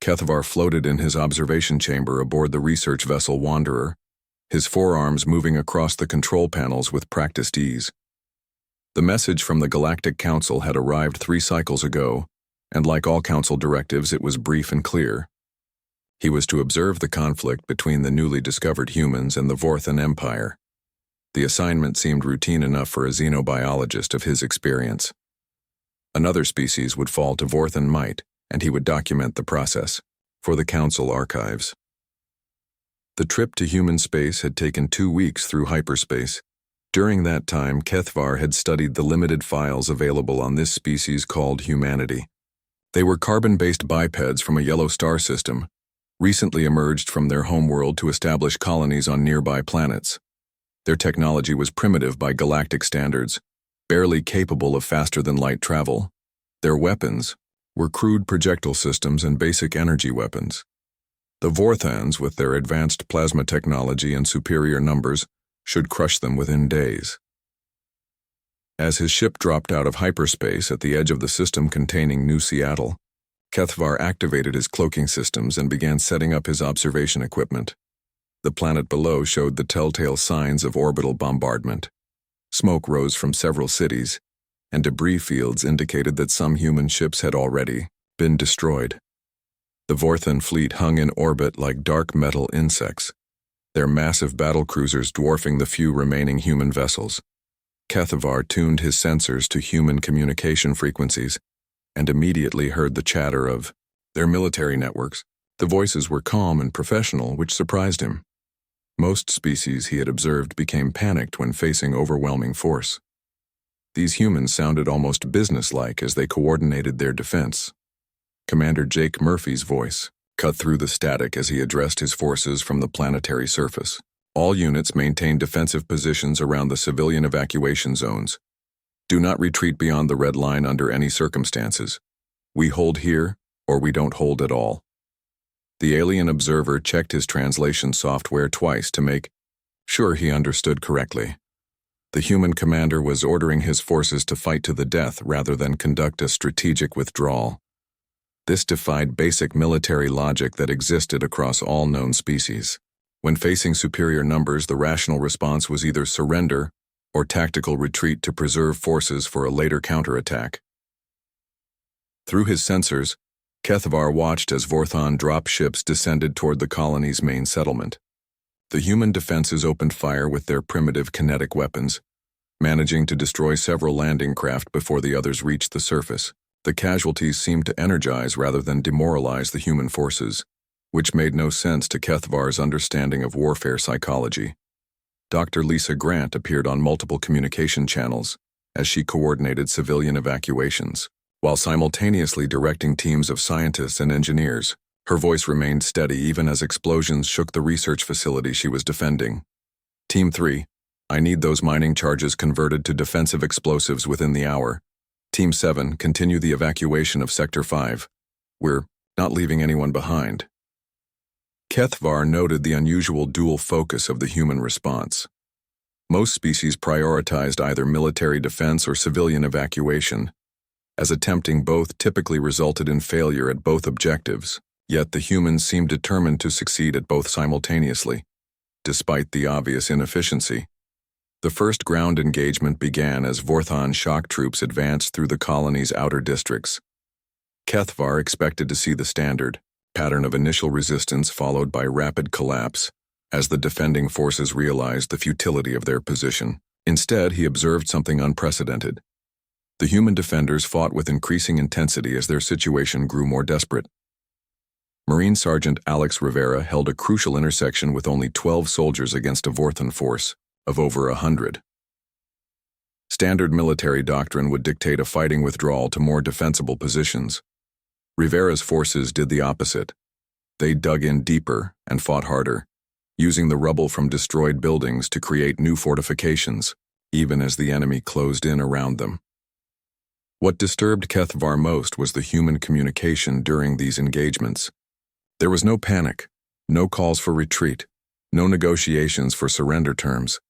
Kethvar floated in his observation chamber aboard the research vessel Wanderer, his forearms moving across the control panels with practiced ease. The message from the Galactic Council had arrived 3 cycles ago, and like all Council directives, it was brief and clear. He was to observe the conflict between the newly discovered humans and the Vorthan Empire. The assignment seemed routine enough for a xenobiologist of his experience. Another species would fall to Vorthan might, and he would document the process for the Council archives. The trip to human space had taken 2 weeks through hyperspace. During that time, Kethvar had studied the limited files available on this species called humanity. They were carbon-based bipeds from a yellow star system, recently emerged from their homeworld to establish colonies on nearby planets. Their technology was primitive by galactic standards, barely capable of faster-than-light travel. Their weapons were crude projectile systems and basic energy weapons. The Vorthans, with their advanced plasma technology and superior numbers, should crush them within days. As his ship dropped out of hyperspace at the edge of the system containing New Seattle, Kethvar activated his cloaking systems and began setting up his observation equipment. The planet below showed the telltale signs of orbital bombardment. Smoke rose from several cities, and debris fields indicated that some human ships had already been destroyed. The Vorthan fleet hung in orbit like dark metal insects, their massive battlecruisers dwarfing the few remaining human vessels. Kethvar tuned his sensors to human communication frequencies and immediately heard the chatter of their military networks. The voices were calm and professional, which surprised him. Most species he had observed became panicked when facing overwhelming force. These humans sounded almost businesslike as they coordinated their defense. Commander Jake Murphy's voice cut through the static as he addressed his forces from the planetary surface. All units maintain defensive positions around the civilian evacuation zones. Do not retreat beyond the red line under any circumstances. We hold here, or we don't hold at all. The alien observer checked his translation software twice to make sure he understood correctly. The human commander was ordering his forces to fight to the death rather than conduct a strategic withdrawal. This defied basic military logic that existed across all known species. When facing superior numbers, the rational response was either surrender or tactical retreat to preserve forces for a later counterattack. Through his sensors, Kethvar watched as Vorthan drop ships descended toward the colony's main settlement. The human defenses opened fire with their primitive kinetic weapons, managing to destroy several landing craft before the others reached the surface. The casualties seemed to energize rather than demoralize the human forces, which made no sense to Kethvar's understanding of warfare psychology. Dr. Lisa Grant appeared on multiple communication channels as she coordinated civilian evacuations, while simultaneously directing teams of scientists and engineers. Her voice remained steady even as explosions shook the research facility she was defending. Team 3, I need those mining charges converted to defensive explosives within the hour. Team 7, continue the evacuation of Sector 5. We're not leaving anyone behind. Kethvar noted the unusual dual focus of the human response. Most species prioritized either military defense or civilian evacuation, as attempting both typically resulted in failure at both objectives, yet the humans seemed determined to succeed at both simultaneously, despite the obvious inefficiency. The first ground engagement began as Vorthan shock troops advanced through the colony's outer districts. Kethvar expected to see the standard pattern of initial resistance followed by rapid collapse as the defending forces realized the futility of their position. Instead, he observed something unprecedented. The human defenders fought with increasing intensity as their situation grew more desperate. Marine Sergeant Alex Rivera held a crucial intersection with only 12 soldiers against a Vorthan force of over 100. Standard military doctrine would dictate a fighting withdrawal to more defensible positions. Rivera's forces did the opposite. They dug in deeper and fought harder, using the rubble from destroyed buildings to create new fortifications, even as the enemy closed in around them. What disturbed Kethvar most was the human communication during these engagements. There was no panic, no calls for retreat, no negotiations for surrender terms.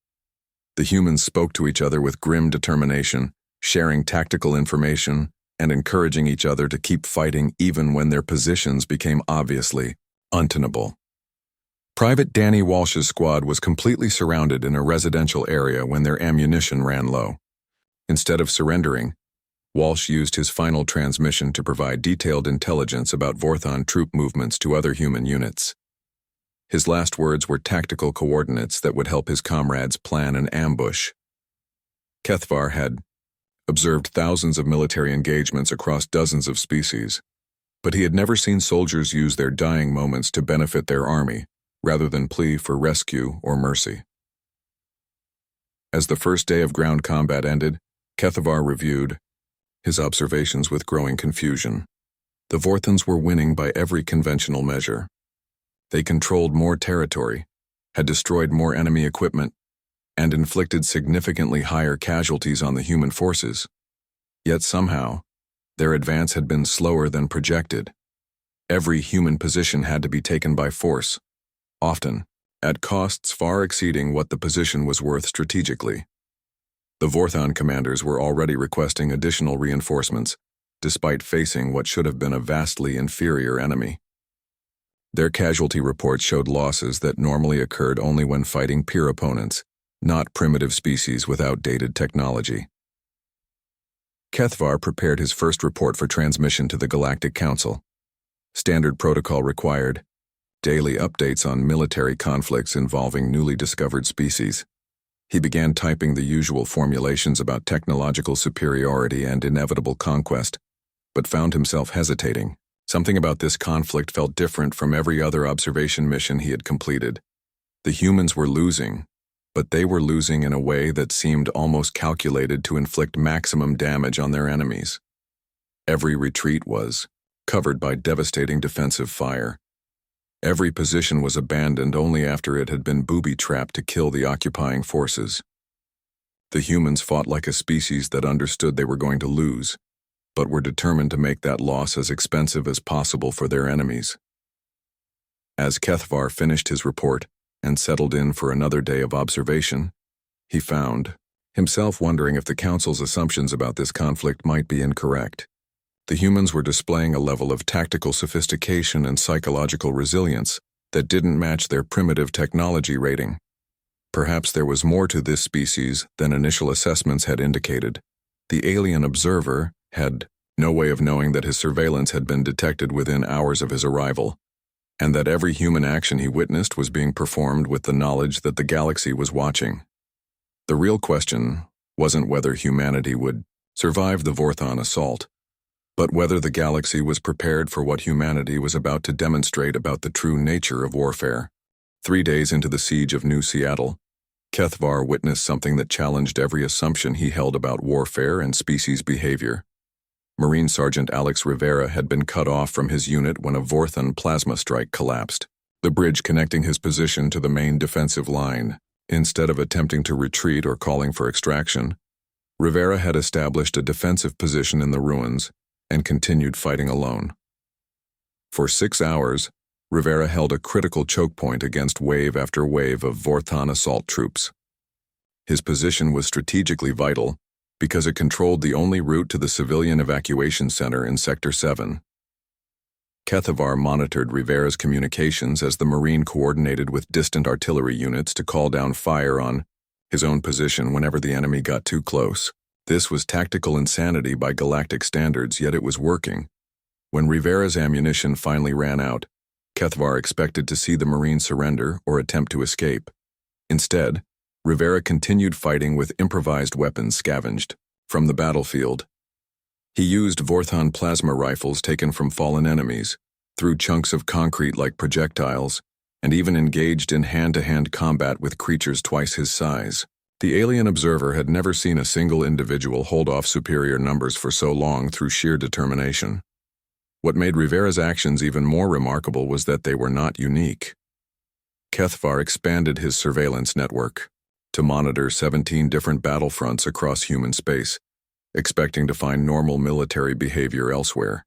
The humans spoke to each other with grim determination, sharing tactical information and encouraging each other to keep fighting even when their positions became obviously untenable. Private Danny Walsh's squad was completely surrounded in a residential area when their ammunition ran low. Instead of surrendering, Walsh used his final transmission to provide detailed intelligence about Vorthon troop movements to other human units. His last words were tactical coordinates that would help his comrades plan an ambush. Kethvar had observed thousands of military engagements across dozens of species, but he had never seen soldiers use their dying moments to benefit their army, rather than plea for rescue or mercy. As the first day of ground combat ended, Kethvar reviewed his observations with growing confusion. The Vorthons were winning by every conventional measure. They controlled more territory, had destroyed more enemy equipment, and inflicted significantly higher casualties on the human forces. Yet somehow, their advance had been slower than projected. Every human position had to be taken by force, often at costs far exceeding what the position was worth strategically. The Vorthon commanders were already requesting additional reinforcements, despite facing what should have been a vastly inferior enemy. Their casualty reports showed losses that normally occurred only when fighting peer opponents, not primitive species with outdated technology. Kethvar prepared his first report for transmission to the Galactic Council. Standard protocol required daily updates on military conflicts involving newly discovered species. He began typing the usual formulations about technological superiority and inevitable conquest, but found himself hesitating. Something about this conflict felt different from every other observation mission he had completed. The humans were losing, but they were losing in a way that seemed almost calculated to inflict maximum damage on their enemies. Every retreat was covered by devastating defensive fire. Every position was abandoned only after it had been booby-trapped to kill the occupying forces. The humans fought like a species that understood they were going to lose, but were determined to make that loss as expensive as possible for their enemies. As Kethvar finished his report and settled in for another day of observation, he found himself wondering if the Council's assumptions about this conflict might be incorrect. The humans were displaying a level of tactical sophistication and psychological resilience that didn't match their primitive technology rating. Perhaps there was more to this species than initial assessments had indicated. The alien observer had no way of knowing that his surveillance had been detected within hours of his arrival, and that every human action he witnessed was being performed with the knowledge that the galaxy was watching. The real question wasn't whether humanity would survive the Vorthon assault, but whether the galaxy was prepared for what humanity was about to demonstrate about the true nature of warfare. 3 days into the siege of New Seattle, Kethvar witnessed something that challenged every assumption he held about warfare and species behavior. Marine Sergeant Alex Rivera had been cut off from his unit when a Vorthon plasma strike collapsed, the bridge connecting his position to the main defensive line. Instead of attempting to retreat or calling for extraction, Rivera had established a defensive position in the ruins and continued fighting alone. For 6 hours, Rivera held a critical choke point against wave after wave of Vorthon assault troops. His position was strategically vital because it controlled the only route to the civilian evacuation center in Sector 7. Kethvar monitored Rivera's communications as the Marine coordinated with distant artillery units to call down fire on his own position whenever the enemy got too close. This was tactical insanity by galactic standards, yet it was working. When Rivera's ammunition finally ran out, Kethvar expected to see the Marine surrender or attempt to escape. Instead, Rivera continued fighting with improvised weapons scavenged from the battlefield. He used Vorthon plasma rifles taken from fallen enemies, threw chunks of concrete like projectiles, and even engaged in hand-to-hand combat with creatures twice his size. The alien observer had never seen a single individual hold off superior numbers for so long through sheer determination. What made Rivera's actions even more remarkable was that they were not unique. Kethvar expanded his surveillance network to monitor 17 different battlefronts across human space, expecting to find normal military behavior elsewhere.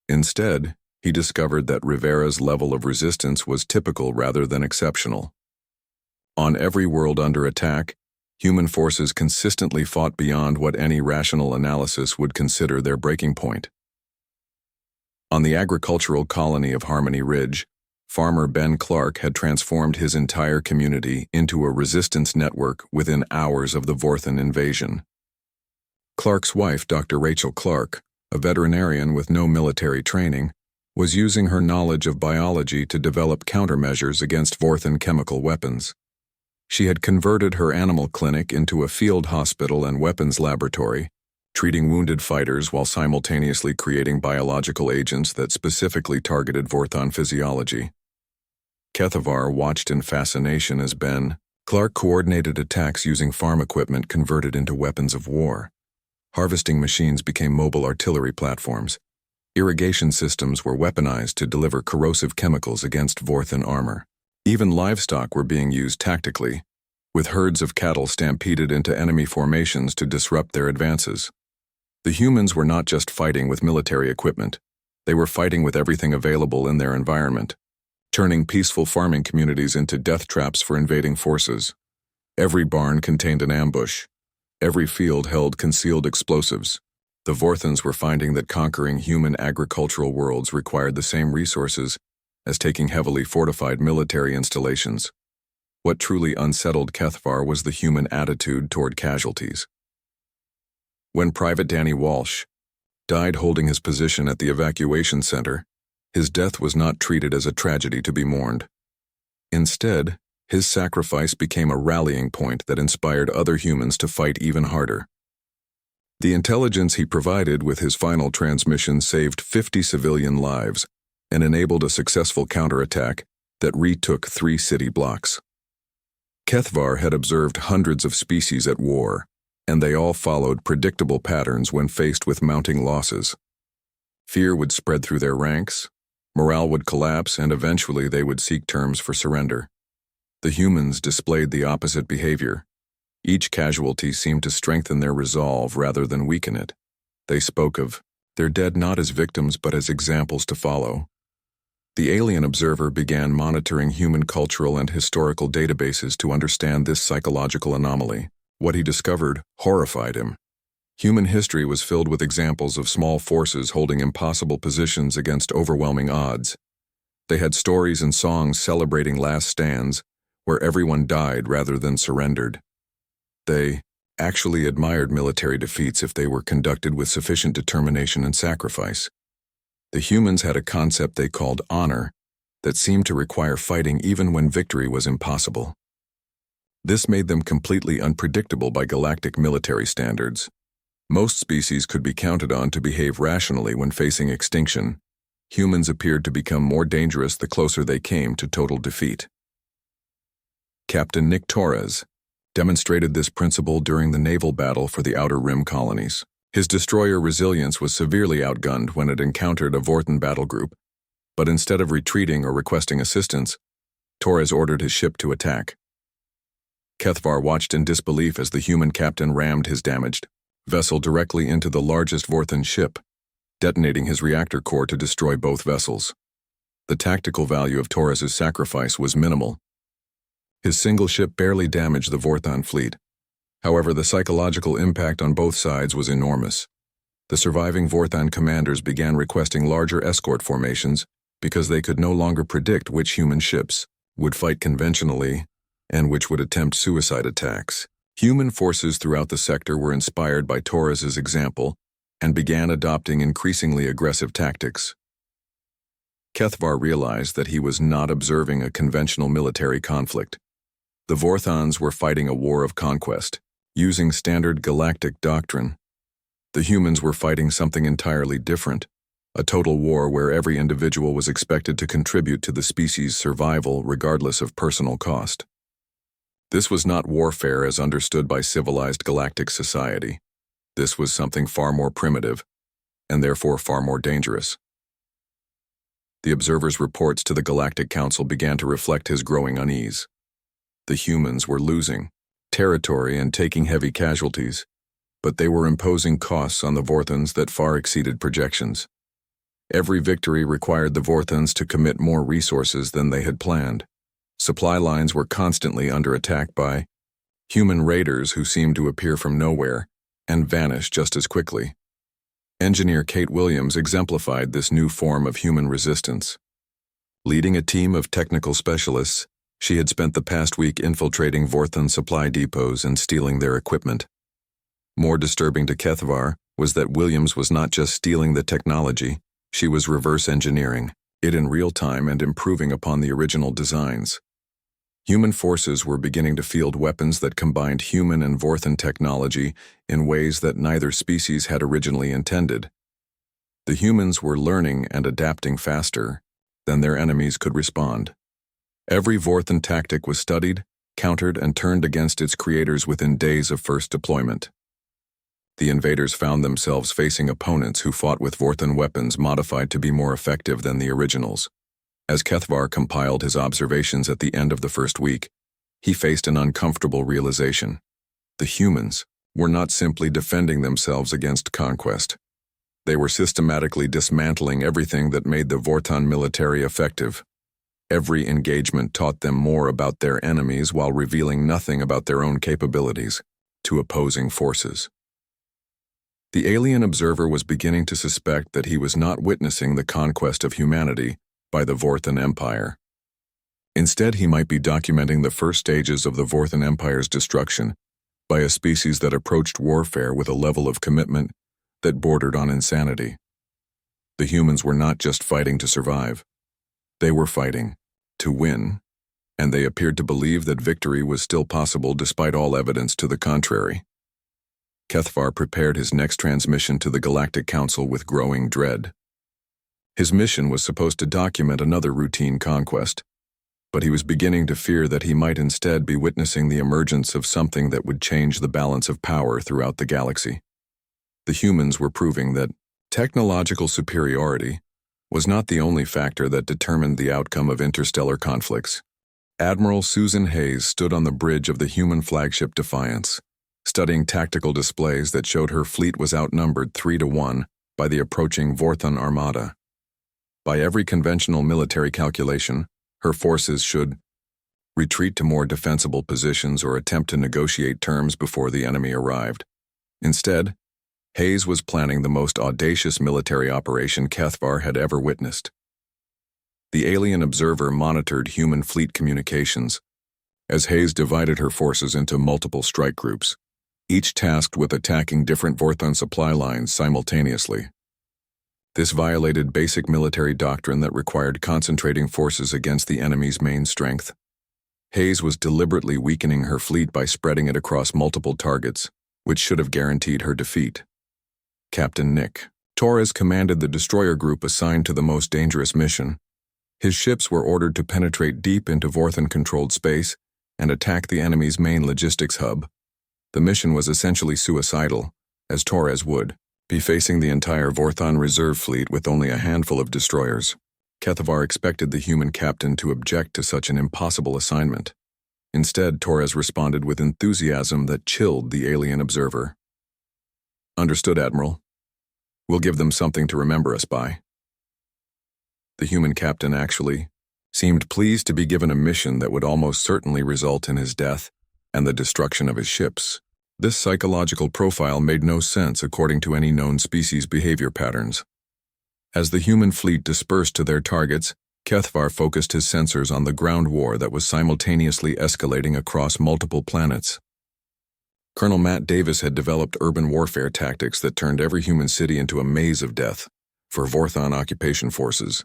Instead, he discovered that Rivera's level of resistance was typical rather than exceptional. On every world under attack, Human forces consistently fought beyond what any rational analysis would consider their breaking point. On the agricultural colony of Harmony Ridge, farmer Ben Clark had transformed his entire community into a resistance network within hours of the Vorthan invasion. Clark's wife, Dr. Rachel Clark, a veterinarian with no military training, was using her knowledge of biology to develop countermeasures against Vorthan chemical weapons. She had converted her animal clinic into a field hospital and weapons laboratory, treating wounded fighters while simultaneously creating biological agents that specifically targeted Vorthan physiology. Kethavar watched in fascination as Ben Clark coordinated attacks using farm equipment converted into weapons of war. Harvesting machines became mobile artillery platforms. Irrigation systems were weaponized to deliver corrosive chemicals against Vorthan armor. Even livestock were being used tactically, with herds of cattle stampeded into enemy formations to disrupt their advances. The humans were not just fighting with military equipment, they were fighting with everything available in their environment, turning peaceful farming communities into death traps for invading forces. Every barn contained an ambush. Every field held concealed explosives. The Vorthans were finding that conquering human agricultural worlds required the same resources as taking heavily fortified military installations. What truly unsettled Kethavar was the human attitude toward casualties. When Private Danny Walsh died holding his position at the evacuation center, his death was not treated as a tragedy to be mourned. Instead, his sacrifice became a rallying point that inspired other humans to fight even harder. The intelligence he provided with his final transmission saved 50 civilian lives and enabled a successful counterattack that retook 3 city blocks. Kethavar had observed hundreds of species at war, and they all followed predictable patterns when faced with mounting losses. Fear would spread through their ranks, morale would collapse, and eventually they would seek terms for surrender. The humans displayed the opposite behavior. Each casualty seemed to strengthen their resolve rather than weaken it. They spoke of their dead not as victims but as examples to follow. The alien observer began monitoring human cultural and historical databases to understand this psychological anomaly. What he discovered horrified him. Human history was filled with examples of small forces holding impossible positions against overwhelming odds. They had stories and songs celebrating last stands, where everyone died rather than surrendered. They actually admired military defeats if they were conducted with sufficient determination and sacrifice. The humans had a concept they called honor that seemed to require fighting even when victory was impossible. This made them completely unpredictable by galactic military standards. Most species could be counted on to behave rationally when facing extinction. Humans appeared to become more dangerous the closer they came to total defeat. Captain Nick Torres demonstrated this principle during the naval battle for the Outer Rim colonies. His destroyer Resilience was severely outgunned when it encountered a Vorthan battle group, but instead of retreating or requesting assistance, Torres ordered his ship to attack. Kethavar watched in disbelief as the human captain rammed his damaged vessel directly into the largest Vorthan ship, detonating his reactor core to destroy both vessels. The tactical value of Torres's sacrifice was minimal. His single ship barely damaged the Vorthan fleet. However, the psychological impact on both sides was enormous. The surviving Vorthan commanders began requesting larger escort formations because they could no longer predict which human ships would fight conventionally and which would attempt suicide attacks. Human forces throughout the sector were inspired by Torres's example and began adopting increasingly aggressive tactics. Kethavar realized that he was not observing a conventional military conflict. The Vorthans were fighting a war of conquest, using standard galactic doctrine. The humans were fighting something entirely different, a total war where every individual was expected to contribute to the species' survival regardless of personal cost. This was not warfare as understood by civilized galactic society. This was something far more primitive, and therefore far more dangerous. The observer's reports to the Galactic Council began to reflect his growing unease. The humans were losing territory and taking heavy casualties, but they were imposing costs on the Vorthans that far exceeded projections. Every victory required the Vorthans to commit more resources than they had planned. Supply lines were constantly under attack by human raiders who seemed to appear from nowhere and vanish just as quickly. Engineer Kate Williams exemplified this new form of human resistance. Leading a team of technical specialists, she had spent the past week infiltrating Vorthon supply depots and stealing their equipment. More disturbing to Kethvar was that Williams was not just stealing the technology, she was reverse engineering it in real time and improving upon the original designs. Human forces were beginning to field weapons that combined human and Vorthon technology in ways that neither species had originally intended. The humans were learning and adapting faster than their enemies could respond. Every Vorthon tactic was studied, countered, and turned against its creators within days of first deployment. The invaders found themselves facing opponents who fought with Vorthon weapons modified to be more effective than the originals. As Kethvar compiled his observations at the end of the first week, he faced an uncomfortable realization. The humans were not simply defending themselves against conquest. They were systematically dismantling everything that made the Vorthon military effective. Every engagement taught them more about their enemies while revealing nothing about their own capabilities to opposing forces. The alien observer was beginning to suspect that he was not witnessing the conquest of humanity by the Vorthon Empire. Instead, he might be documenting the first stages of the Vorthon Empire's destruction by a species that approached warfare with a level of commitment that bordered on insanity. The humans were not just fighting to survive. They were fighting to win, and they appeared to believe that victory was still possible despite all evidence to the contrary. Kethvar prepared his next transmission to the Galactic Council with growing dread. His mission was supposed to document another routine conquest, but he was beginning to fear that he might instead be witnessing the emergence of something that would change the balance of power throughout the galaxy. The humans were proving that technological superiority was not the only factor that determined the outcome of interstellar conflicts. Admiral Susan Hayes stood on the bridge of the human flagship Defiance, studying tactical displays that showed her fleet was outnumbered 3-1 by the approaching Vorthon armada. By every conventional military calculation, her forces should retreat to more defensible positions or attempt to negotiate terms before the enemy arrived. Instead, Hayes was planning the most audacious military operation Kethvar had ever witnessed. The alien observer monitored human fleet communications as Hayes divided her forces into multiple strike groups, each tasked with attacking different Vorthon supply lines simultaneously. This violated basic military doctrine that required concentrating forces against the enemy's main strength. Hayes was deliberately weakening her fleet by spreading it across multiple targets, which should have guaranteed her defeat. Captain Nick Torres commanded the destroyer group assigned to the most dangerous mission. His ships were ordered to penetrate deep into Vorthon-controlled space and attack the enemy's main logistics hub. The mission was essentially suicidal, as Torres would be facing the entire Vorthon reserve fleet with only a handful of destroyers. Kethvar expected the human captain to object to such an impossible assignment. Instead, Torres responded with enthusiasm that chilled the alien observer. "Understood, Admiral. We'll give them something to remember us by." The human captain actually seemed pleased to be given a mission that would almost certainly result in his death and the destruction of his ships. This psychological profile made no sense according to any known species' behavior patterns. As the human fleet dispersed to their targets, Kethvar focused his sensors on the ground war that was simultaneously escalating across multiple planets. Colonel Matt Davis had developed urban warfare tactics that turned every human city into a maze of death for Vorthon occupation forces.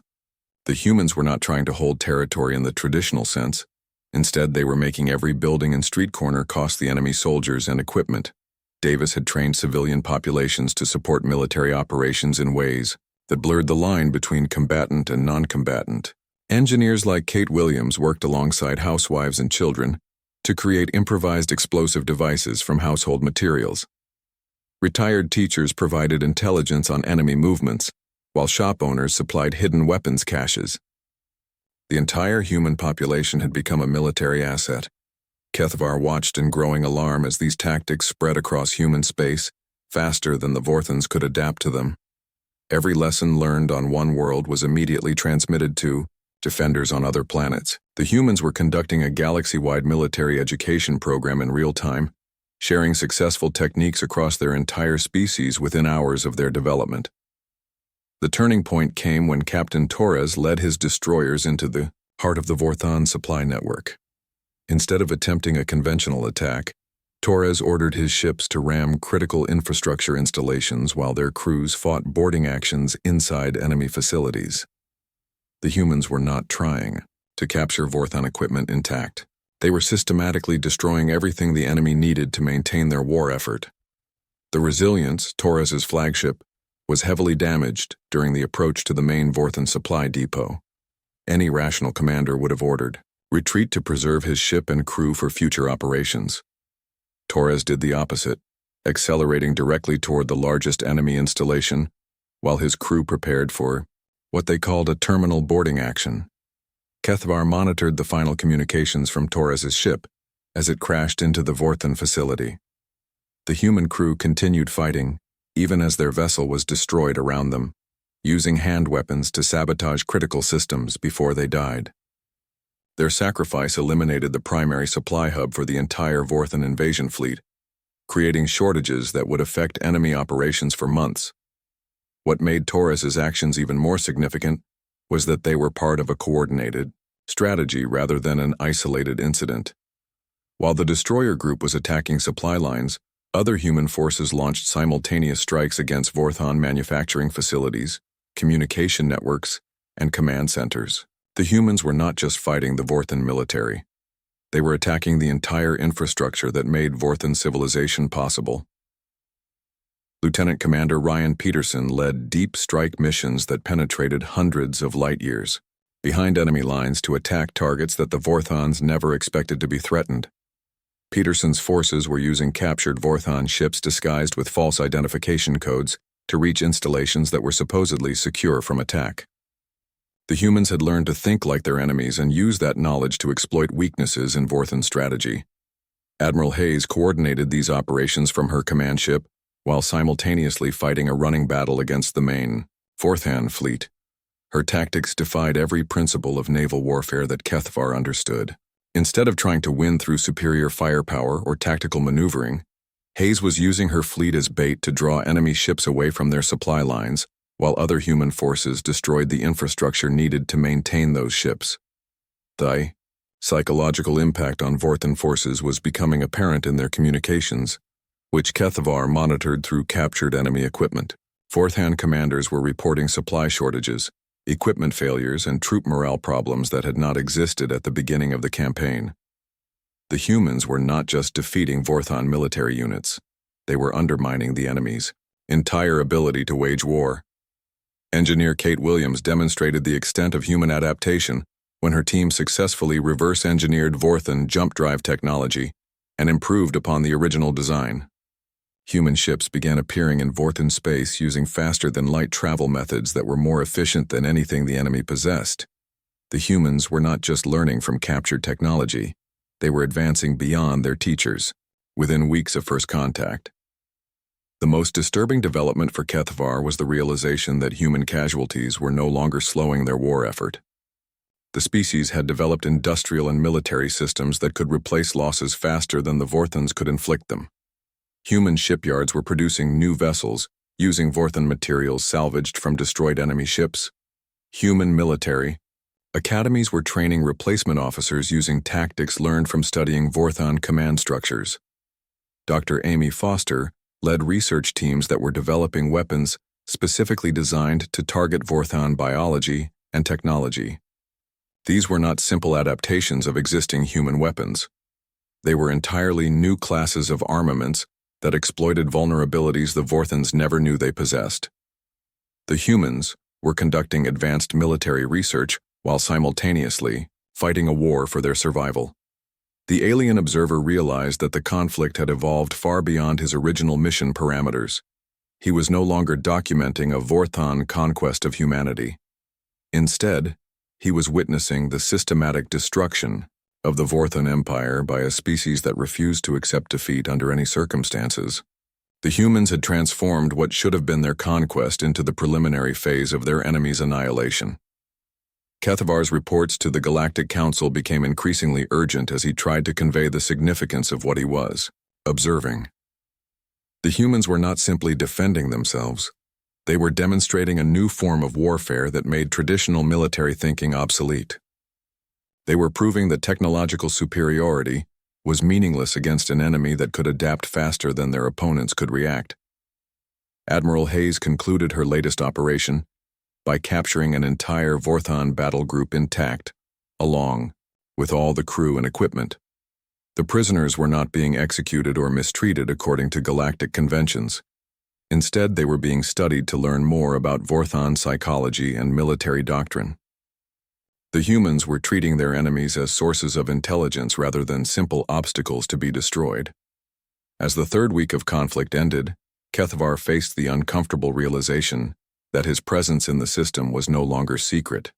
The humans were not trying to hold territory in the traditional sense. Instead, they were making every building and street corner cost the enemy soldiers and equipment. Davis had trained civilian populations to support military operations in ways that blurred the line between combatant and non-combatant. Engineers like Kate Williams worked alongside housewives and children to create improvised explosive devices from household materials. Retired teachers provided intelligence on enemy movements, while shop owners supplied hidden weapons caches. The entire human population had become a military asset. Kethvar watched in growing alarm as these tactics spread across human space faster than the Vorthons could adapt to them. Every lesson learned on one world was immediately transmitted to defenders on other planets. The humans were conducting a galaxy-wide military education program in real time, sharing successful techniques across their entire species within hours of their development. The turning point came when Captain Torres led his destroyers into the heart of the Vorthon supply network. Instead of attempting a conventional attack, Torres ordered his ships to ram critical infrastructure installations while their crews fought boarding actions inside enemy facilities. The humans were not trying to capture Vorthon equipment intact. They were systematically destroying everything the enemy needed to maintain their war effort. The Resilience, Torres's flagship, was heavily damaged during the approach to the main Vorthon supply depot. Any rational commander would have ordered retreat to preserve his ship and crew for future operations. Torres did the opposite, accelerating directly toward the largest enemy installation, while his crew prepared for what they called a terminal boarding action. Kethvar monitored the final communications from Torres's ship as it crashed into the Vorthon facility. The human crew continued fighting, even as their vessel was destroyed around them, using hand weapons to sabotage critical systems before they died. Their sacrifice eliminated the primary supply hub for the entire Vorthon invasion fleet, creating shortages that would affect enemy operations for months. What made Torres's actions even more significant was that they were part of a coordinated strategy rather than an isolated incident. While the destroyer group was attacking supply lines, other human forces launched simultaneous strikes against Vorthon manufacturing facilities, communication networks, and command centers. The humans were not just fighting the Vorthon military. They were attacking the entire infrastructure that made Vorthon civilization possible. Lieutenant Commander Ryan Peterson led deep strike missions that penetrated hundreds of light years behind enemy lines to attack targets that the Vorthons never expected to be threatened. Peterson's forces were using captured Vorthon ships disguised with false identification codes to reach installations that were supposedly secure from attack. The humans had learned to think like their enemies and use that knowledge to exploit weaknesses in Vorthon strategy. Admiral Hayes coordinated these operations from her command ship while simultaneously fighting a running battle against the main Vorthon fleet. Her tactics defied every principle of naval warfare that Kethvar understood. Instead of trying to win through superior firepower or tactical maneuvering, Hayes was using her fleet as bait to draw enemy ships away from their supply lines, while other human forces destroyed the infrastructure needed to maintain those ships. The psychological impact on Vorthon forces was becoming apparent in their communications, which Kethvar monitored through captured enemy equipment. Vorthon commanders were reporting supply shortages, equipment failures, and troop morale problems that had not existed at the beginning of the campaign. The humans were not just defeating Vorthon military units. They were undermining the enemy's entire ability to wage war. Engineer Kate Williams demonstrated the extent of human adaptation when her team successfully reverse-engineered Vorthon jump drive technology and improved upon the original design. Human ships began appearing in Vorthon space using faster-than-light travel methods that were more efficient than anything the enemy possessed. The humans were not just learning from captured technology, they were advancing beyond their teachers, within weeks of first contact. The most disturbing development for Kethvar was the realization that human casualties were no longer slowing their war effort. The species had developed industrial and military systems that could replace losses faster than the Vorthons could inflict them. Human shipyards were producing new vessels, using Vorthon materials salvaged from destroyed enemy ships. Human military academies were training replacement officers using tactics learned from studying Vorthon command structures. Dr. Amy Foster led research teams that were developing weapons specifically designed to target Vorthon biology and technology. These were not simple adaptations of existing human weapons. They were entirely new classes of armaments that exploited vulnerabilities the Vorthons never knew they possessed. The humans were conducting advanced military research while simultaneously fighting a war for their survival. The alien observer realized that the conflict had evolved far beyond his original mission parameters. He was no longer documenting a Vorthon conquest of humanity. Instead, he was witnessing the systematic destruction of the Vorthon Empire by a species that refused to accept defeat under any circumstances. The humans had transformed what should have been their conquest into the preliminary phase of their enemy's annihilation. Kethavar's reports to the Galactic Council became increasingly urgent as he tried to convey the significance of what he was observing. The humans were not simply defending themselves. They were demonstrating a new form of warfare that made traditional military thinking obsolete. They were proving that technological superiority was meaningless against an enemy that could adapt faster than their opponents could react. Admiral Hayes concluded her latest operation by capturing an entire Vorthon battle group intact, along with all the crew and equipment. The prisoners were not being executed or mistreated according to galactic conventions. Instead, they were being studied to learn more about Vorthon psychology and military doctrine. The humans were treating their enemies as sources of intelligence rather than simple obstacles to be destroyed. As the third week of conflict ended, Kethavar faced the uncomfortable realization that his presence in the system was no longer secret.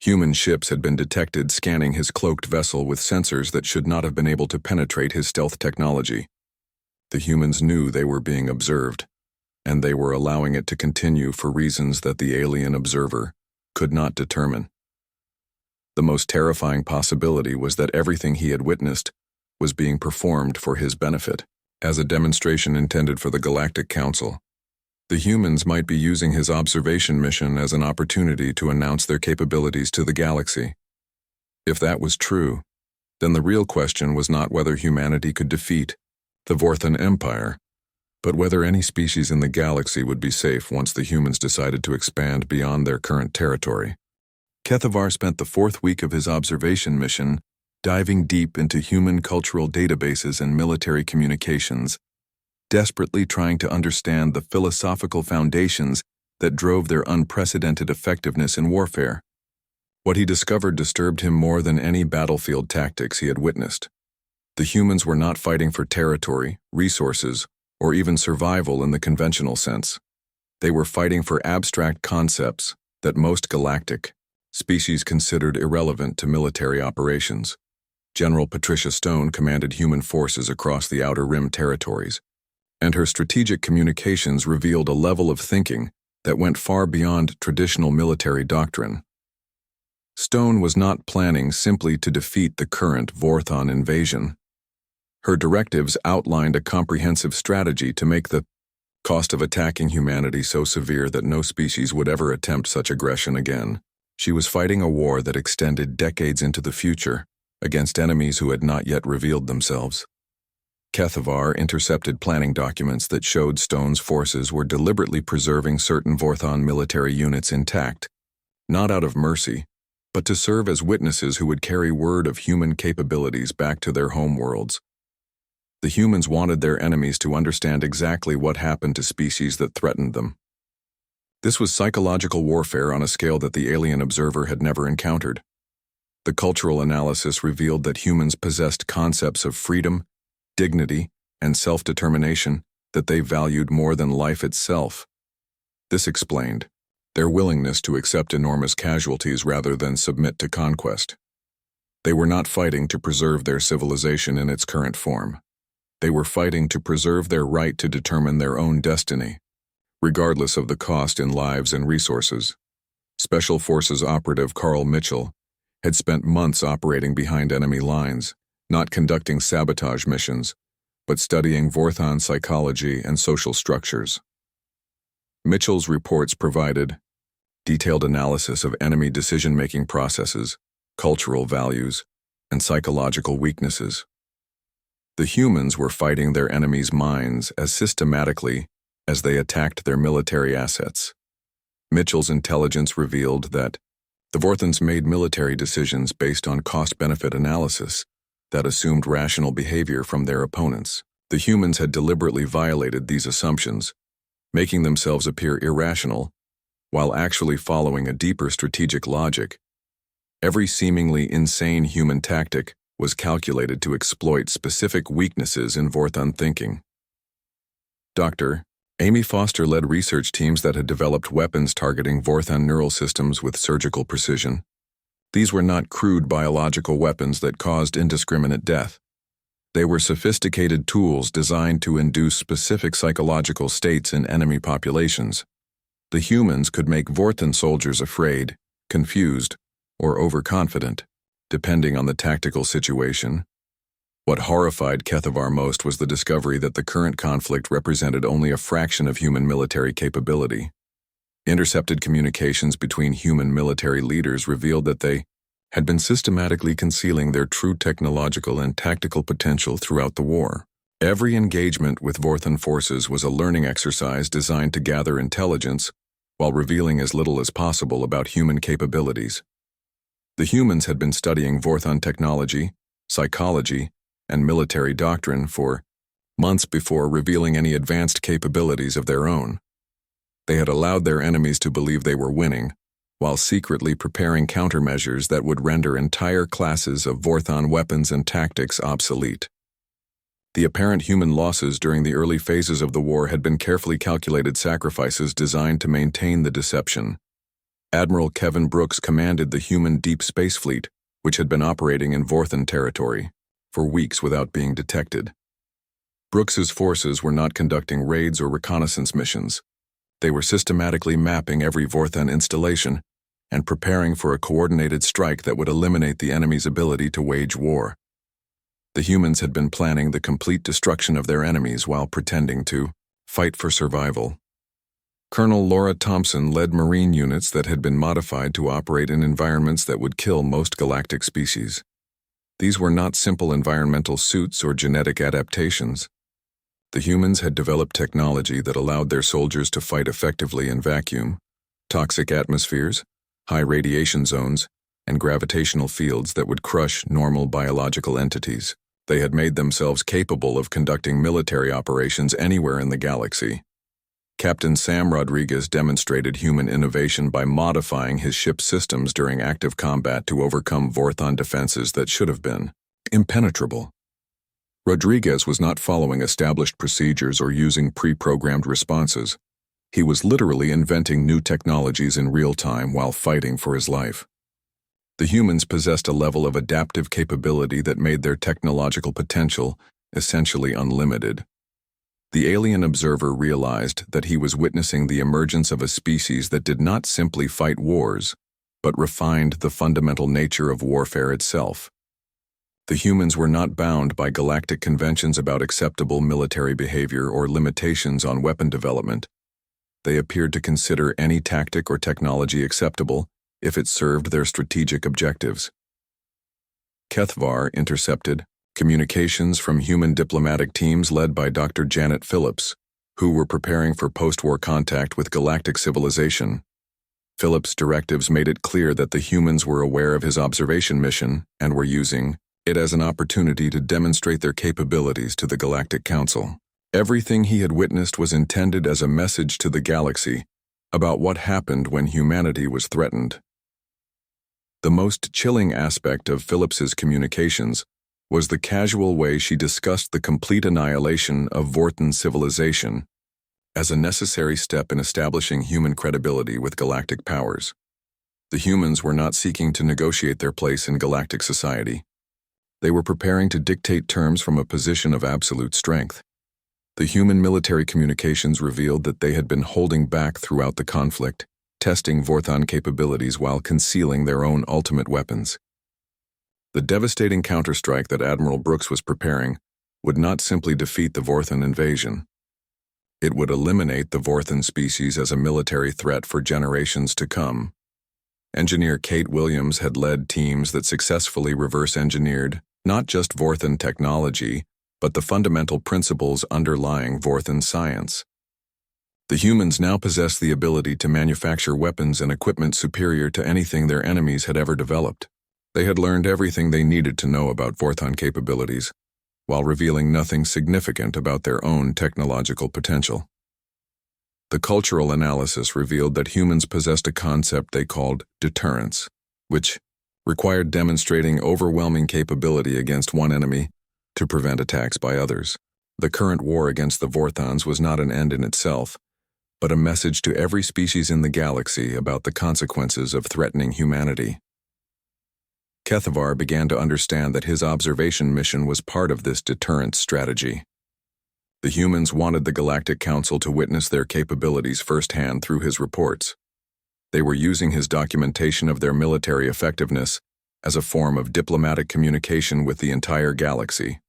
Human ships had been detected scanning his cloaked vessel with sensors that should not have been able to penetrate his stealth technology. The humans knew they were being observed, and they were allowing it to continue for reasons that the alien observer could not determine. The most terrifying possibility was that everything he had witnessed was being performed for his benefit, as a demonstration intended for the Galactic Council. The humans might be using his observation mission as an opportunity to announce their capabilities to the galaxy. If that was true, then the real question was not whether humanity could defeat the Vorthon Empire, but whether any species in the galaxy would be safe once the humans decided to expand beyond their current territory. Kethavar spent the fourth week of his observation mission diving deep into human cultural databases and military communications, desperately trying to understand the philosophical foundations that drove their unprecedented effectiveness in warfare. What he discovered disturbed him more than any battlefield tactics he had witnessed. The humans were not fighting for territory, resources, or even survival in the conventional sense. They were fighting for abstract concepts that most galactic species considered irrelevant to military operations. General Patricia Stone commanded human forces across the Outer Rim territories, and her strategic communications revealed a level of thinking that went far beyond traditional military doctrine. Stone was not planning simply to defeat the current Vorthon invasion. Her directives outlined a comprehensive strategy to make the cost of attacking humanity so severe that no species would ever attempt such aggression again. She was fighting a war that extended decades into the future against enemies who had not yet revealed themselves. Kethavar intercepted planning documents that showed Stone's forces were deliberately preserving certain Vorthon military units intact, not out of mercy, but to serve as witnesses who would carry word of human capabilities back to their homeworlds. The humans wanted their enemies to understand exactly what happened to species that threatened them. This was psychological warfare on a scale that the alien observer had never encountered. The cultural analysis revealed that humans possessed concepts of freedom, dignity, and self-determination that they valued more than life itself. This explained their willingness to accept enormous casualties rather than submit to conquest. They were not fighting to preserve their civilization in its current form. They were fighting to preserve their right to determine their own destiny, regardless of the cost in lives and resources. Special Forces operative Carl Mitchell had spent months operating behind enemy lines, not conducting sabotage missions, but studying Vorthon psychology and social structures. Mitchell's reports provided detailed analysis of enemy decision-making processes, cultural values, and psychological weaknesses. The humans were fighting their enemies' minds as systematically as they attacked their military assets. Mitchell's intelligence revealed that the Vorthons made military decisions based on cost-benefit analysis that assumed rational behavior from their opponents. The humans had deliberately violated these assumptions, making themselves appear irrational, while actually following a deeper strategic logic. Every seemingly insane human tactic was calculated to exploit specific weaknesses in Vorthon thinking. Dr. Amy Foster led research teams that had developed weapons targeting Vorthon neural systems with surgical precision. These were not crude biological weapons that caused indiscriminate death. They were sophisticated tools designed to induce specific psychological states in enemy populations. The humans could make Vorthon soldiers afraid, confused, or overconfident, depending on the tactical situation. What horrified Kethavar most was the discovery that the current conflict represented only a fraction of human military capability. Intercepted communications between human military leaders revealed that they had been systematically concealing their true technological and tactical potential throughout the war. Every engagement with Vorthan forces was a learning exercise designed to gather intelligence while revealing as little as possible about human capabilities. The humans had been studying Vorthan technology, psychology, and military doctrine for months before revealing any advanced capabilities of their own. They had allowed their enemies to believe they were winning, while secretly preparing countermeasures that would render entire classes of Vorthan weapons and tactics obsolete. The apparent human losses during the early phases of the war had been carefully calculated sacrifices designed to maintain the deception. Admiral Kevin Brooks commanded the human Deep Space Fleet, which had been operating in Vorthan territory, for weeks without being detected. Brooks's forces were not conducting raids or reconnaissance missions. They were systematically mapping every Vorthan installation and preparing for a coordinated strike that would eliminate the enemy's ability to wage war. The humans had been planning the complete destruction of their enemies while pretending to fight for survival. Colonel Laura Thompson led Marine units that had been modified to operate in environments that would kill most galactic species. These were not simple environmental suits or genetic adaptations. The humans had developed technology that allowed their soldiers to fight effectively in vacuum, toxic atmospheres, high radiation zones, and gravitational fields that would crush normal biological entities. They had made themselves capable of conducting military operations anywhere in the galaxy. Captain Sam Rodriguez demonstrated human innovation by modifying his ship's systems during active combat to overcome Vorthan defenses that should have been impenetrable. Rodriguez was not following established procedures or using pre-programmed responses. He was literally inventing new technologies in real time while fighting for his life. The humans possessed a level of adaptive capability that made their technological potential essentially unlimited. The alien observer realized that he was witnessing the emergence of a species that did not simply fight wars, but refined the fundamental nature of warfare itself. The humans were not bound by galactic conventions about acceptable military behavior or limitations on weapon development. They appeared to consider any tactic or technology acceptable if it served their strategic objectives. Kethavar intercepted communications from human diplomatic teams led by Dr. Janet Phillips, who were preparing for post-war contact with galactic civilization. Phillips' directives made it clear that the humans were aware of his observation mission and were using it as an opportunity to demonstrate their capabilities to the Galactic Council. Everything he had witnessed was intended as a message to the galaxy about what happened when humanity was threatened. The most chilling aspect of Phillips's communications was the casual way she discussed the complete annihilation of Vorthan civilization as a necessary step in establishing human credibility with galactic powers. The humans were not seeking to negotiate their place in galactic society. They were preparing to dictate terms from a position of absolute strength. The human military communications revealed that they had been holding back throughout the conflict, testing Vorthan capabilities while concealing their own ultimate weapons. The devastating counterstrike that Admiral Brooks was preparing would not simply defeat the Vorthan invasion. It would eliminate the Vorthan species as a military threat for generations to come. Engineer Kate Williams had led teams that successfully reverse-engineered not just Vorthan technology, but the fundamental principles underlying Vorthan science. The humans now possessed the ability to manufacture weapons and equipment superior to anything their enemies had ever developed. They had learned everything they needed to know about Vorthan capabilities, while revealing nothing significant about their own technological potential. The cultural analysis revealed that humans possessed a concept they called deterrence, which required demonstrating overwhelming capability against one enemy to prevent attacks by others. The current war against the Vorthans was not an end in itself, but a message to every species in the galaxy about the consequences of threatening humanity. Kethavar began to understand that his observation mission was part of this deterrence strategy. The humans wanted the Galactic Council to witness their capabilities firsthand through his reports. They were using his documentation of their military effectiveness as a form of diplomatic communication with the entire galaxy.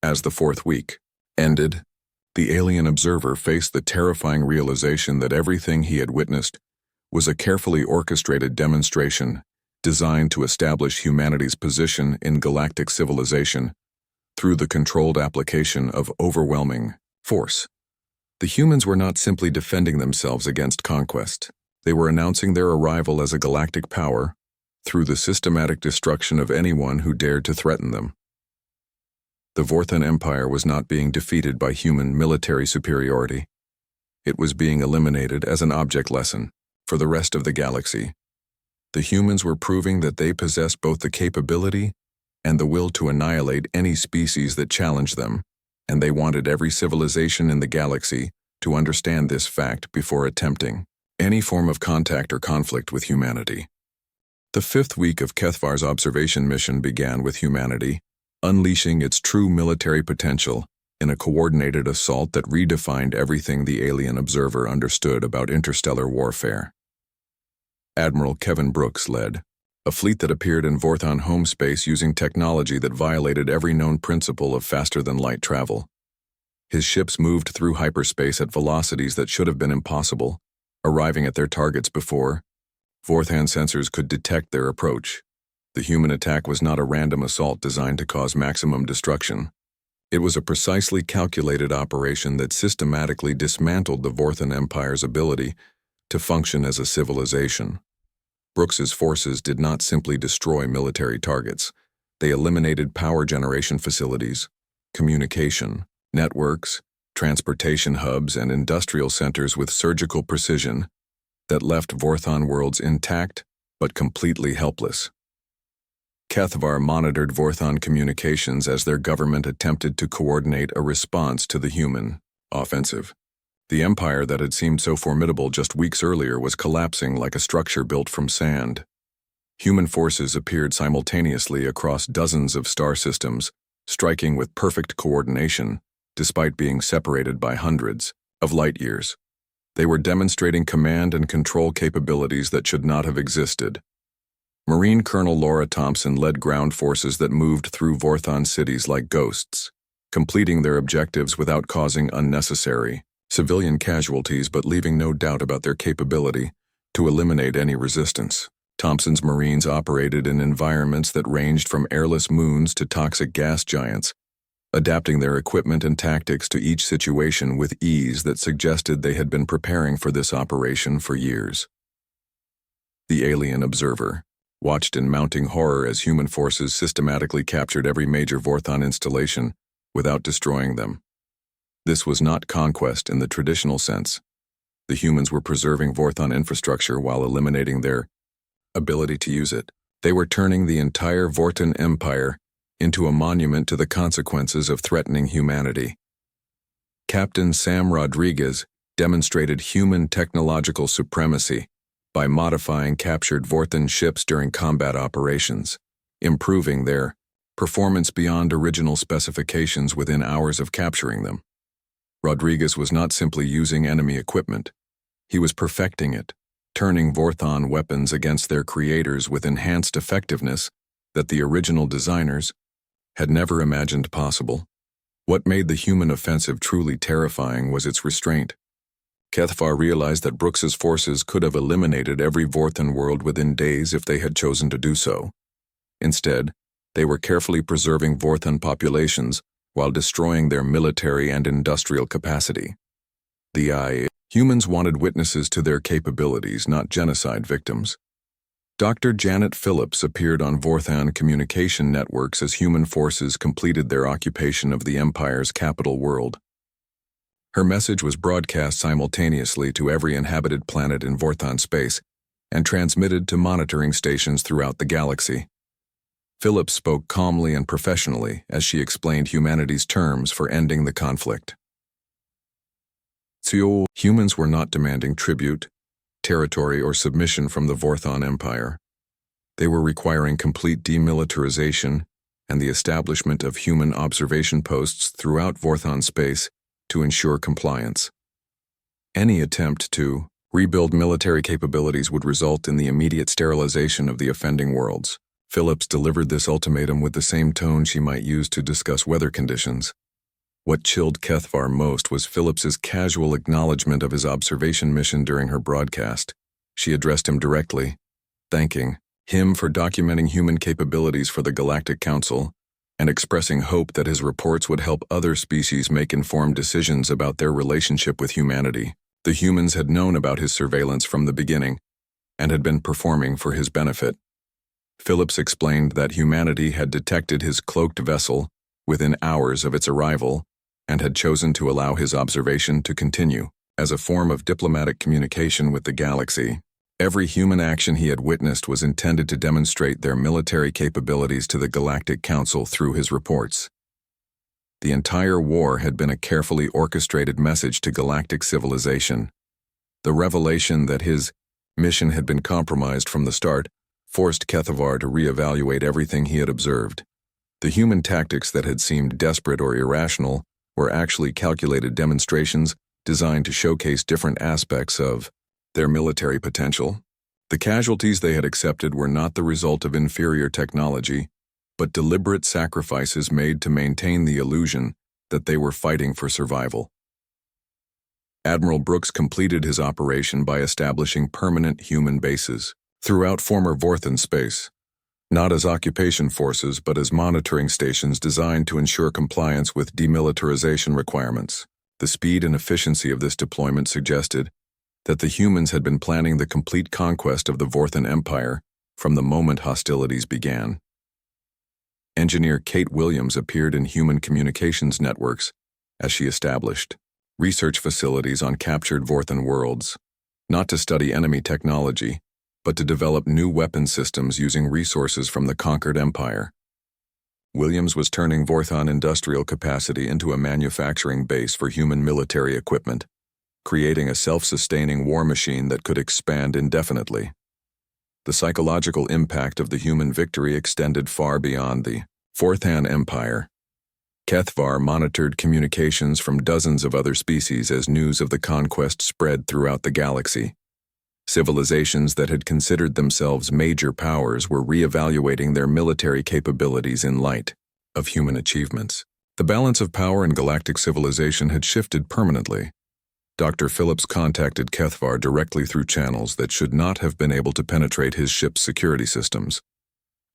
As the fourth week ended, the alien observer faced the terrifying realization that everything he had witnessed was a carefully orchestrated demonstration designed to establish humanity's position in galactic civilization through the controlled application of overwhelming force. The humans were not simply defending themselves against conquest. They were announcing their arrival as a galactic power through the systematic destruction of anyone who dared to threaten them. The Vorthan Empire was not being defeated by human military superiority. It was being eliminated as an object lesson for the rest of the galaxy. The humans were proving that they possessed both the capability and the will to annihilate any species that challenged them, and they wanted every civilization in the galaxy to understand this fact before attempting any form of contact or conflict with humanity. The fifth week of Kethvar's observation mission began with humanity unleashing its true military potential in a coordinated assault that redefined everything the alien observer understood about interstellar warfare. Admiral Kevin Brooks led a fleet that appeared in Vorthan home space using technology that violated every known principle of faster-than-light travel. His ships moved through hyperspace at velocities that should have been impossible, arriving at their targets before Vorthan sensors could detect their approach. The human attack was not a random assault designed to cause maximum destruction. It was a precisely calculated operation that systematically dismantled the Vorthan Empire's ability to function as a civilization. Brooks's forces did not simply destroy military targets. They eliminated power generation facilities, communication, networks, transportation hubs, and industrial centers with surgical precision that left Vorthan worlds intact but completely helpless. Kethvar monitored Vorthan communications as their government attempted to coordinate a response to the human offensive. The empire that had seemed so formidable just weeks earlier was collapsing like a structure built from sand. Human forces appeared simultaneously across dozens of star systems, striking with perfect coordination, despite being separated by hundreds of light years. They were demonstrating command and control capabilities that should not have existed. Marine Colonel Laura Thompson led ground forces that moved through Vorthan cities like ghosts, completing their objectives without causing unnecessary civilian casualties but leaving no doubt about their capability to eliminate any resistance. Thompson's Marines operated in environments that ranged from airless moons to toxic gas giants, adapting their equipment and tactics to each situation with ease that suggested they had been preparing for this operation for years. The alien observer watched in mounting horror as human forces systematically captured every major Vorthan installation without destroying them. This was not conquest in the traditional sense. The humans were preserving Vorthan infrastructure while eliminating their ability to use it. They were turning the entire Vorthan Empire into a monument to the consequences of threatening humanity. Captain Sam Rodriguez demonstrated human technological supremacy by modifying captured Vorthan ships during combat operations, improving their performance beyond original specifications within hours of capturing them. Rodriguez was not simply using enemy equipment. He was perfecting it, turning Vorthan weapons against their creators with enhanced effectiveness that the original designers had never imagined possible. What made the human offensive truly terrifying was its restraint. Kethvar realized that Brooks's forces could have eliminated every Vorthan world within days if they had chosen to do so. Instead, they were carefully preserving Vorthan populations while destroying their military and industrial capacity. Humans wanted witnesses to their capabilities, not genocide victims. Dr. Janet Phillips appeared on Vorthan communication networks as human forces completed their occupation of the Empire's capital world. Her message was broadcast simultaneously to every inhabited planet in Vorthan space and transmitted to monitoring stations throughout the galaxy. Phillips spoke calmly and professionally as she explained humanity's terms for ending the conflict. Humans were not demanding tribute, territory, or submission from the Vorthan Empire. They were requiring complete demilitarization and the establishment of human observation posts throughout Vorthan space to ensure compliance. Any attempt to rebuild military capabilities would result in the immediate sterilization of the offending worlds. Phillips delivered this ultimatum with the same tone she might use to discuss weather conditions. What chilled Kethvar most was Phillips's casual acknowledgement of his observation mission during her broadcast. She addressed him directly, thanking him for documenting human capabilities for the Galactic Council and expressing hope that his reports would help other species make informed decisions about their relationship with humanity. The humans had known about his surveillance from the beginning and had been performing for his benefit. Phillips explained that humanity had detected his cloaked vessel within hours of its arrival and had chosen to allow his observation to continue as a form of diplomatic communication with the galaxy. Every human action he had witnessed was intended to demonstrate their military capabilities to the Galactic Council through his reports. The entire war had been a carefully orchestrated message to galactic civilization. The revelation that his mission had been compromised from the start forced Kethvar to reevaluate everything he had observed. The human tactics that had seemed desperate or irrational were actually calculated demonstrations designed to showcase different aspects of their military potential. The casualties they had accepted were not the result of inferior technology, but deliberate sacrifices made to maintain the illusion that they were fighting for survival. Admiral Brooks completed his operation by establishing permanent human bases throughout former Vorthan space, not as occupation forces but as monitoring stations designed to ensure compliance with demilitarization requirements. The speed and efficiency of this deployment suggested that the humans had been planning the complete conquest of the Vorthan Empire from the moment hostilities began. Engineer Kate Williams appeared in human communications networks as she established research facilities on captured Vorthan worlds, not to study enemy technology, but to develop new weapon systems using resources from the conquered empire. Williams was turning Vorthan industrial capacity into a manufacturing base for human military equipment, creating a self-sustaining war machine that could expand indefinitely. The psychological impact of the human victory extended far beyond the Vorthan Empire. Kethvar monitored communications from dozens of other species as news of the conquest spread throughout the galaxy. Civilizations that had considered themselves major powers were reevaluating their military capabilities in light of human achievements. The balance of power in galactic civilization had shifted permanently. Dr. Phillips contacted Kethvar directly through channels that should not have been able to penetrate his ship's security systems.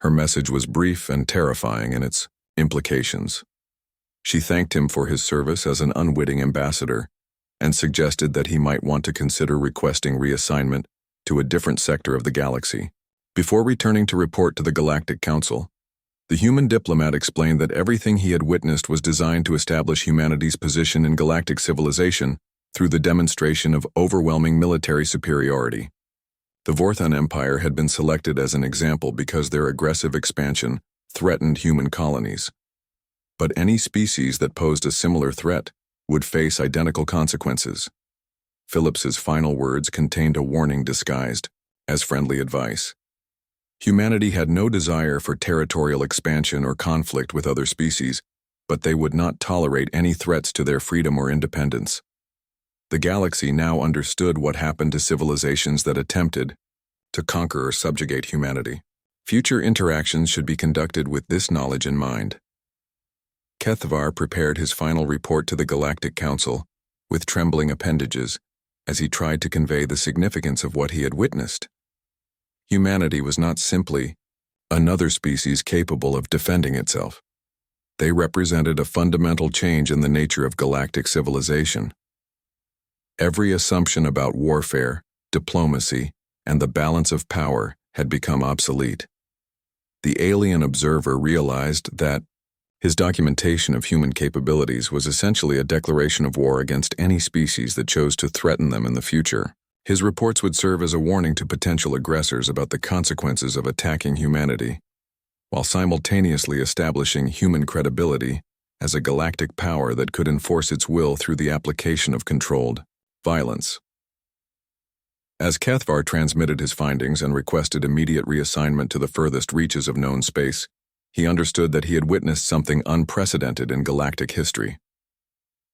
Her message was brief and terrifying in its implications. She thanked him for his service as an unwitting ambassador and suggested that he might want to consider requesting reassignment to a different sector of the galaxy. Before returning to report to the Galactic Council, the human diplomat explained that everything he had witnessed was designed to establish humanity's position in galactic civilization through the demonstration of overwhelming military superiority. The Vorthan Empire had been selected as an example because their aggressive expansion threatened human colonies. But any species that posed a similar threat would face identical consequences. Phillips's final words contained a warning disguised as friendly advice. Humanity had no desire for territorial expansion or conflict with other species, but they would not tolerate any threats to their freedom or independence. The galaxy now understood what happened to civilizations that attempted to conquer or subjugate humanity. Future interactions should be conducted with this knowledge in mind. Kethvar prepared his final report to the Galactic Council with trembling appendages as he tried to convey the significance of what he had witnessed. Humanity was not simply another species capable of defending itself. They represented a fundamental change in the nature of galactic civilization. Every assumption about warfare, diplomacy, and the balance of power had become obsolete. The alien observer realized that his documentation of human capabilities was essentially a declaration of war against any species that chose to threaten them in the future. His reports would serve as a warning to potential aggressors about the consequences of attacking humanity, while simultaneously establishing human credibility as a galactic power that could enforce its will through the application of controlled violence. As Kethvar transmitted his findings and requested immediate reassignment to the furthest reaches of known space, he understood that he had witnessed something unprecedented in galactic history.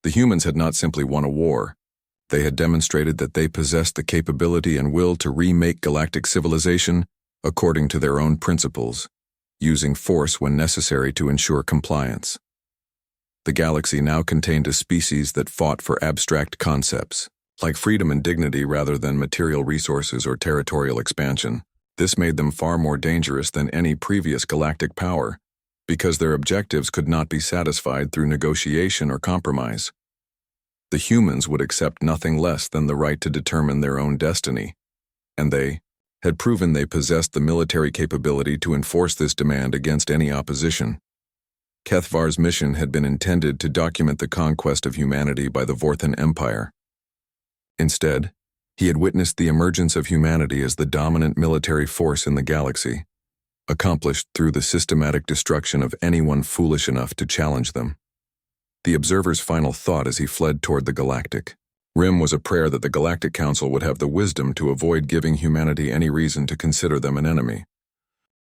The humans had not simply won a war, They had demonstrated that they possessed the capability and will to remake galactic civilization according to their own principles, using force when necessary to ensure compliance. The galaxy now contained a species that fought for abstract concepts, like freedom and dignity rather than material resources or territorial expansion. This made them far more dangerous than any previous galactic power, because their objectives could not be satisfied through negotiation or compromise. The humans would accept nothing less than the right to determine their own destiny, and they had proven they possessed the military capability to enforce this demand against any opposition. Kethvar's mission had been intended to document the conquest of humanity by the Vorthan Empire. Instead, he had witnessed the emergence of humanity as the dominant military force in the galaxy, accomplished through the systematic destruction of anyone foolish enough to challenge them. The observer's final thought as he fled toward the Galactic Rim was a prayer that the Galactic Council would have the wisdom to avoid giving humanity any reason to consider them an enemy.